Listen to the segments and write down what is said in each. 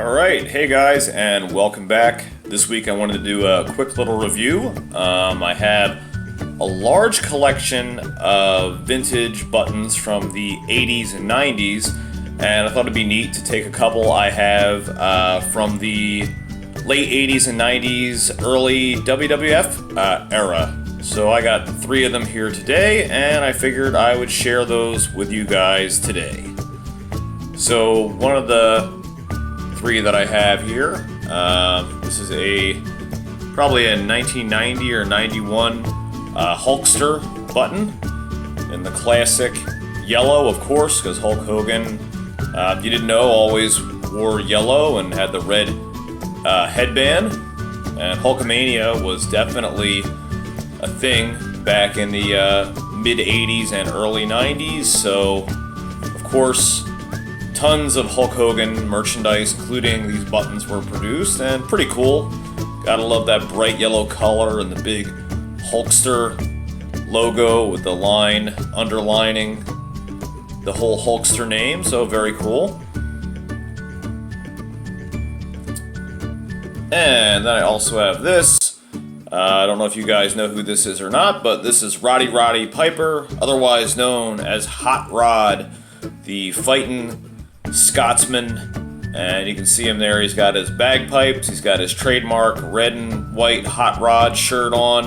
Alright, hey guys, and welcome back. This week I wanted to do a quick little review. I have a large collection of vintage buttons from the 80s and 90s, and I thought it'd be neat to take a couple I have from the late 80s and 90s, early WWF era. So I got 3 of them here today, and I figured I would share those with you guys today. So one of the 3 that I have here, this is probably a 1990 or 91 Hulkster button in the classic yellow, of course, because Hulk Hogan, if you didn't know, always wore yellow and had the red headband. And Hulkamania was definitely a thing back in the mid 80s and early 90s, so of course tons of Hulk Hogan merchandise, including these buttons, were produced, and pretty cool. Gotta love that bright yellow color and the big Hulkster logo with the line underlining the whole Hulkster name, so very cool. And then I also have this. I don't know if you guys know who this is or not, but this is Roddy Piper, otherwise known as Hot Rod, the fighting Scotsman, and you can see him there. He's got his bagpipes, he's got his trademark red and white Hot Rod shirt on,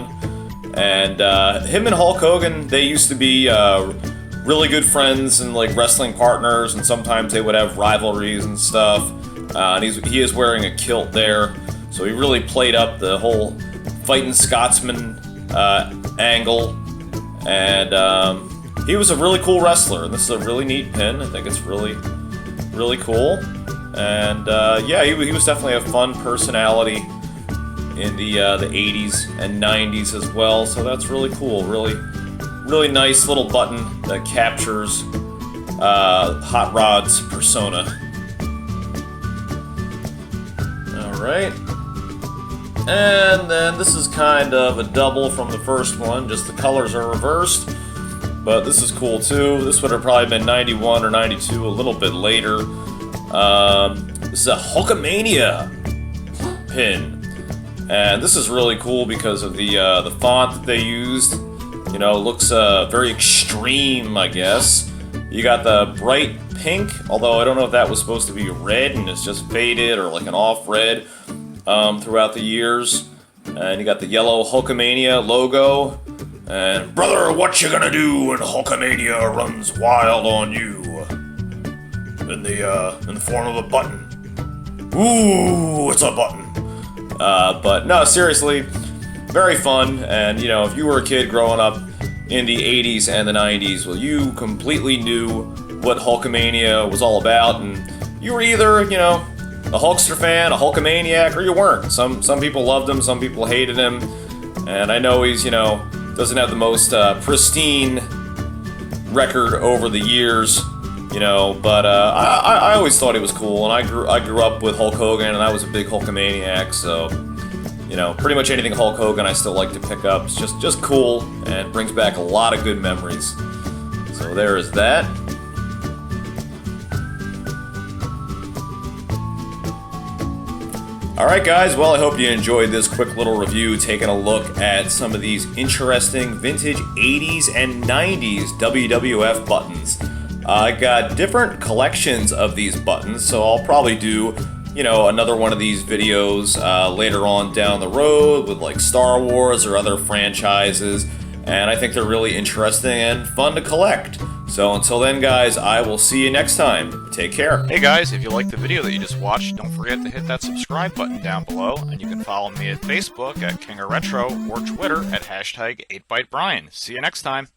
and him and Hulk Hogan, they used to be really good friends and like wrestling partners, and sometimes they would have rivalries and stuff. And he is wearing a kilt there, so he really played up the whole fighting Scotsman angle, and he was a really cool wrestler, and this is a really neat pin. I think it's really cool, and yeah, he was definitely a fun personality in the 80s and 90s as well, so that's really cool. Really nice little button that captures Hot Rod's persona. Alright, and then this is kind of a double from the first one, just the colors are reversed. But this is cool too. This would have probably been 91 or 92, a little bit later. This is a Hulkamania pin. And this is really cool because of the font that they used. You know, it looks very extreme, I guess. You got the bright pink, although I don't know if that was supposed to be red and it's just faded or like an off red throughout the years. And you got the yellow Hulkamania logo. And, brother, what you gonna do when Hulkamania runs wild on you? In the form of a button. Ooh, it's a button. But no, seriously, very fun. And, you know, if you were a kid growing up in the 80s and the 90s, well, you completely knew what Hulkamania was all about. And you were either, you know, a Hulkster fan, a Hulkamaniac, or you weren't. Some people loved him, some people hated him. And I know he's, you know, doesn't have the most pristine record over the years, you know, but I always thought he was cool, and I grew up with Hulk Hogan, and I was a big Hulkamaniac, so, you know, pretty much anything Hulk Hogan I still like to pick up. It's just cool, and brings back a lot of good memories. So there is that. Alright guys, well, I hope you enjoyed this quick little review taking a look at some of these interesting vintage 80s and 90s WWF buttons. I got different collections of these buttons, so I'll probably do, you know, another one of these videos later on down the road with like Star Wars or other franchises, and I think they're really interesting and fun to collect. So until then, guys, I will see you next time. Take care. Hey guys, if you liked the video that you just watched, don't forget to hit that subscribe button down below, and you can follow me at Facebook at King of Retro or Twitter at #8ByteBrian. See you next time.